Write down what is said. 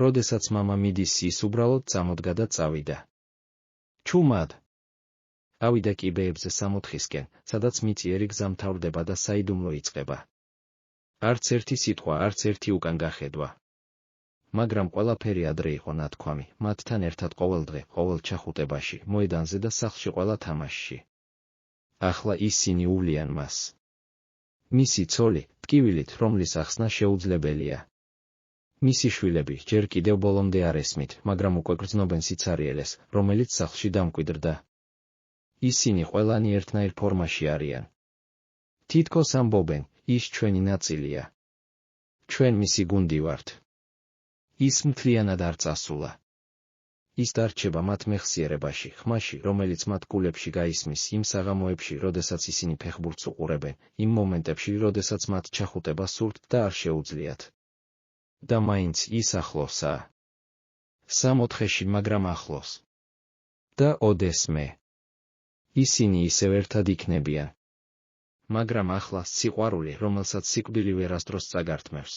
როდესაც მამა მიდის ის უბრალოდ წამოდგა და წავიდა. ჩუმად! ავიდა კიბეებზე სამოთხისკენ, სადაც მიწიერი გზა მთავრდება და საიდუმლო იწყება. არც ერთი სიტყვა, არც ერთი უკან გახედვა. მაგრამ ყველაფერი ადრე იყო ნათქვამი, მათთან ერთად ყოველდღე, ყოველ ჩახუტებაში, მოედანზე და სახლში ყველა თამაშში. ახლა ისინი უვლიან მას. მისი ცოლი, ტკივილით, რომლის ახსნა შეუძლებელია. მისი შვილები ჯერ კიდევ ბოლომდე არ ესმით, მაგრამ უკვე გრძნობენ სიცარიელეს, რომელიც სახლში დამკვიდრდა. ისინი ყველანი ერთნაირ ფორმაში არიან. თითქოს ამბობენ, ის ჩვენი ნაწილია. ჩვენ მისი გუნდი ვართ. ის მთლიანად არ წასულა. ის დარჩება მათ მეხსიერებაში, ხმაში, რომელიც მათ გულებში გაისმის, იმ საღამოებში, როდესაც ისინი ფეხბურთს უყურებენ, იმ მომენტებში, როდესაც მათ ჩახუტება სურთ და არ შეუძლიათ. და მაინც ის ახლოსაა. სამოთხეში, მაგრამ ახლოს. და ოდესმე. ისინი ისევ ერთად იქნებიან. მაგრამ ახლა სიყვარული, რომელსაც სიკვდილი ვერასდროს წაგართმევს.